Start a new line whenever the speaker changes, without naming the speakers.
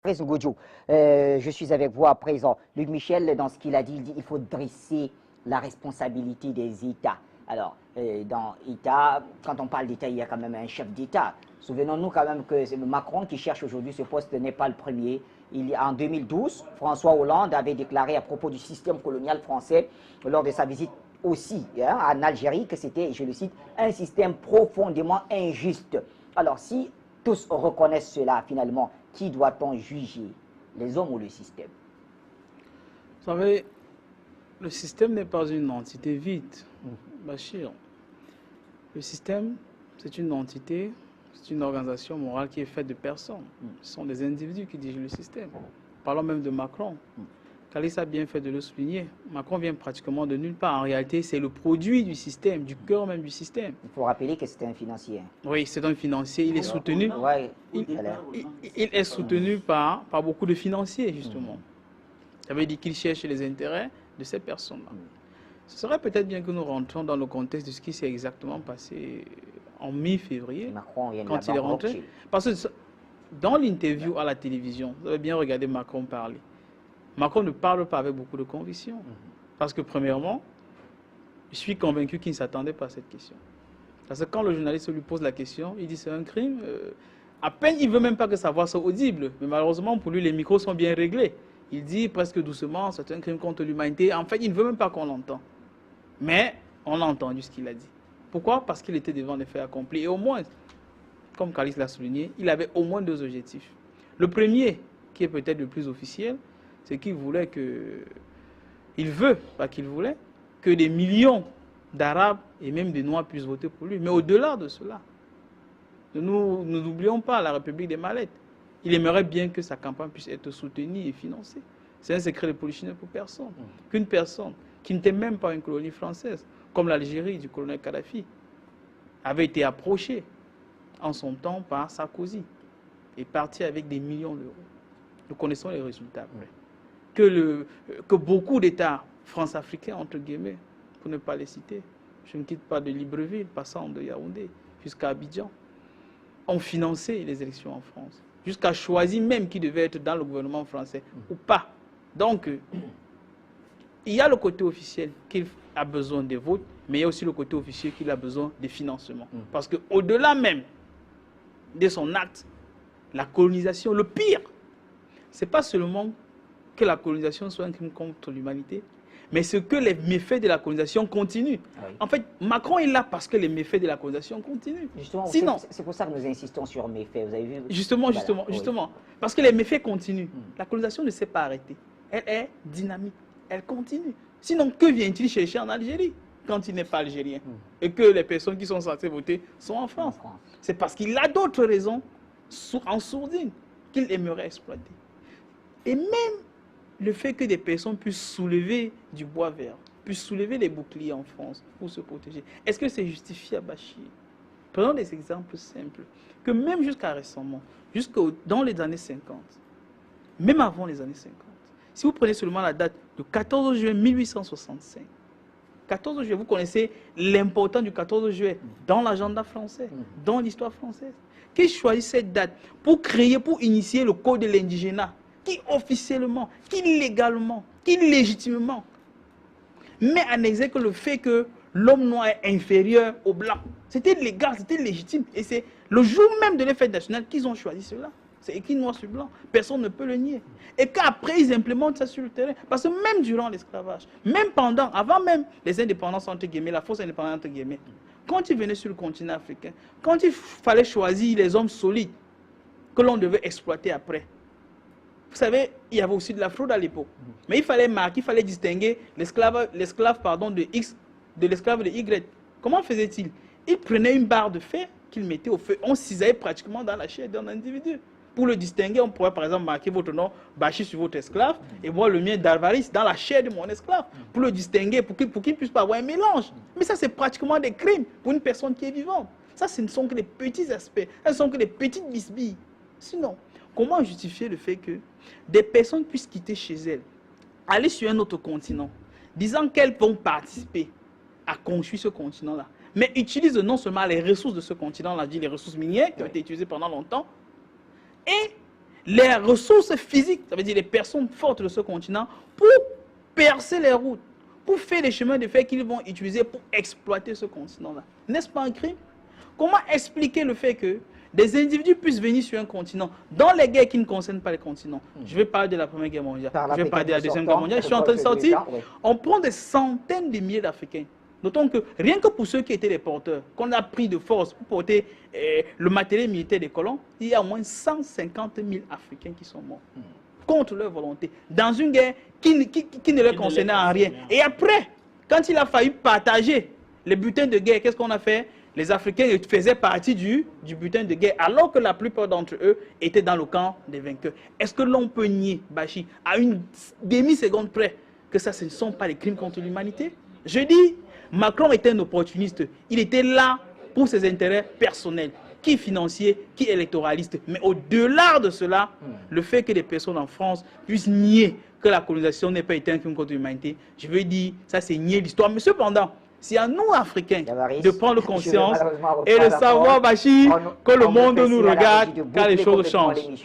Président Godjo, je suis avec vous à présent. Luc Michel, dans ce qu'il a dit, il dit qu'il faut dresser la responsabilité des États. Alors, dans l'État, quand on parle d'État, il y a quand même un chef d'État. Souvenons-nous quand même que c'est Macron qui cherche aujourd'hui ce poste n'est pas le premier. En 2012, François Hollande avait déclaré à propos du système colonial français, lors de sa visite aussi en Algérie, que c'était, je le cite, un système profondément injuste. Alors, si tous reconnaissent cela, finalement, qui doit-on juger, les hommes ou le système?
Vous savez, le système n'est pas une entité vide, Bachir. Le système, c'est une entité, c'est une organisation morale qui est faite de personnes. Ce sont des individus qui dirigent le système. Parlons même de Macron. Kalis a bien fait de le souligner. Macron vient pratiquement de nulle part. En réalité, c'est le produit du système, du cœur même du système.
Il faut rappeler que c'est un financier.
Oui, c'est un financier. Il est soutenu.
Ouais,
il est soutenu par beaucoup de financiers, justement. Ça veut dire qu'il cherche les intérêts de ces personnes-là. Ce serait peut-être bien que nous rentrions dans le contexte de ce qui s'est exactement passé en mi-février, quand il est rentré. Parce que dans l'interview à la télévision, vous avez bien regardé Macron parler. Macron ne parle pas avec beaucoup de conviction. Parce que premièrement, je suis convaincu qu'il ne s'attendait pas à cette question. Parce que quand le journaliste lui pose la question, il dit c'est un crime. À peine, il ne veut même pas que sa voix soit audible. Mais malheureusement, pour lui, les micros sont bien réglés. Il dit presque doucement, c'est un crime contre l'humanité. En fait, il ne veut même pas qu'on l'entende. Mais on a entendu ce qu'il a dit. Pourquoi? Parce qu'il était devant les faits accomplis. Et au moins, comme Kalis l'a souligné, il avait au moins deux objectifs. Le premier, qui est peut-être le plus officiel, c'est qu'il voulait que... Il veut, pas qu'il voulait, que des millions d'Arabes et même des Noirs puissent voter pour lui. Mais au-delà de cela, nous n'oublions pas la République des Mallettes. Il aimerait bien que sa campagne puisse être soutenue et financée. C'est un secret de polichinelle pour personne. Qu'une personne qui n'était même pas une colonie française, comme l'Algérie du colonel Kadhafi, avait été approchée en son temps par Sarkozy et parti avec des millions d'euros. Nous connaissons les résultats après. Que beaucoup d'États france-africains, entre guillemets, pour ne pas les citer, je ne quitte pas de Libreville, passant de Yaoundé jusqu'à Abidjan, ont financé les élections en France, jusqu'à choisir même qui devait être dans le gouvernement français ou pas. Donc, il y a le côté officiel qu'il a besoin des votes, mais il y a aussi le côté officiel qu'il a besoin des financements. Parce qu'au-delà même de son acte, la colonisation, le pire, ce n'est pas seulement que la colonisation soit un crime contre l'humanité, mais c'est que les méfaits de la colonisation continuent. Oui. En fait, Macron est là parce que les méfaits de la colonisation continuent.
Justement, c'est pour ça que nous insistons sur méfaits. Vous avez vu?
Justement. Parce que les méfaits continuent. La colonisation ne s'est pas arrêtée. Elle est dynamique. Elle continue. Sinon, que vient-il chercher en Algérie quand il n'est pas algérien et que les personnes qui sont censées voter sont en France? C'est parce qu'il a d'autres raisons en sourdine qu'il aimerait exploiter. Et même le fait que des personnes puissent soulever du bois vert, puissent soulever des boucliers en France pour se protéger, est-ce que c'est justifié à Bachir? Prenons des exemples simples. Que même jusqu'à récemment, dans les années 50, même avant les années 50, si vous prenez seulement la date du 14 juin 1865, 14 juillet, vous connaissez l'importance du 14 juillet dans l'agenda français, dans l'histoire française. Qui choisit cette date pour créer, pour initier le code de l'indigénat? Qui officiellement, qui légalement, qui légitimement met en exergue le fait que l'homme noir est inférieur au blanc. C'était légal, c'était légitime. Et c'est le jour même de la fête nationale qu'ils ont choisi cela. C'est écrit noir sur blanc. Personne ne peut le nier. Et qu'après, ils implémentent ça sur le terrain. Parce que même durant l'esclavage, même pendant, avant même les indépendances, entre guillemets, la fausse indépendance, entre guillemets, quand ils venaient sur le continent africain, quand il fallait choisir les hommes solides que l'on devait exploiter après, vous savez, il y avait aussi de la fraude à l'époque. Mais il fallait marquer, il fallait distinguer l'esclave de X de l'esclave de Y. Comment faisait-il? Il prenait une barre de fer qu'il mettait au feu. On cisaillait pratiquement dans la chair d'un individu. Pour le distinguer, on pourrait par exemple marquer votre nom Bachir sur votre esclave et moi le mien d'Alvaris dans la chair de mon esclave. Pour le distinguer, pour qu'il ne puisse pas avoir un mélange. Mais ça, c'est pratiquement des crimes pour une personne qui est vivante. Ça, ce ne sont que des petits aspects. Ce ne sont que des petites bisbilles. Sinon, comment justifier le fait que des personnes puissent quitter chez elles, aller sur un autre continent, disant qu'elles vont participer à construire ce continent-là, mais utilisent non seulement les ressources de ce continent-là, dit les ressources minières qui ont été utilisées pendant longtemps, et les ressources physiques, ça veut dire les personnes fortes de ce continent, pour percer les routes, pour faire les chemins de fer qu'ils vont utiliser pour exploiter ce continent-là. N'est-ce pas un crime? Comment expliquer le fait que des individus puissent venir sur un continent, dans les guerres qui ne concernent pas les continents? Je vais parler de la Première Guerre mondiale, je vais parler de la Deuxième Guerre mondiale, je suis en train de sortir. On prend des centaines de milliers d'Africains. Notons que rien que pour ceux qui étaient les porteurs, qu'on a pris de force pour porter le matériel militaire des colons, il y a au moins 150 000 Africains qui sont morts contre leur volonté, dans une guerre qui ne leur concernait en rien. Et après, quand il a fallu partager les butins de guerre, qu'est-ce qu'on a fait? Les Africains faisaient partie du butin de guerre, alors que la plupart d'entre eux étaient dans le camp des vainqueurs. Est-ce que l'on peut nier, Bachir, à une demi-seconde près, que ça, ce ne sont pas des crimes contre l'humanité? Je dis, Macron était un opportuniste. Il était là pour ses intérêts personnels, qui financiers, qui électoralistes. Mais au-delà de cela, le fait que des personnes en France puissent nier que la colonisation n'ait pas été un crime contre l'humanité, je veux dire, ça c'est nier l'histoire. Mais cependant, c'est à nous, Africains, de prendre conscience et de savoir, Bachir, que le monde nous regarde quand les choses changent.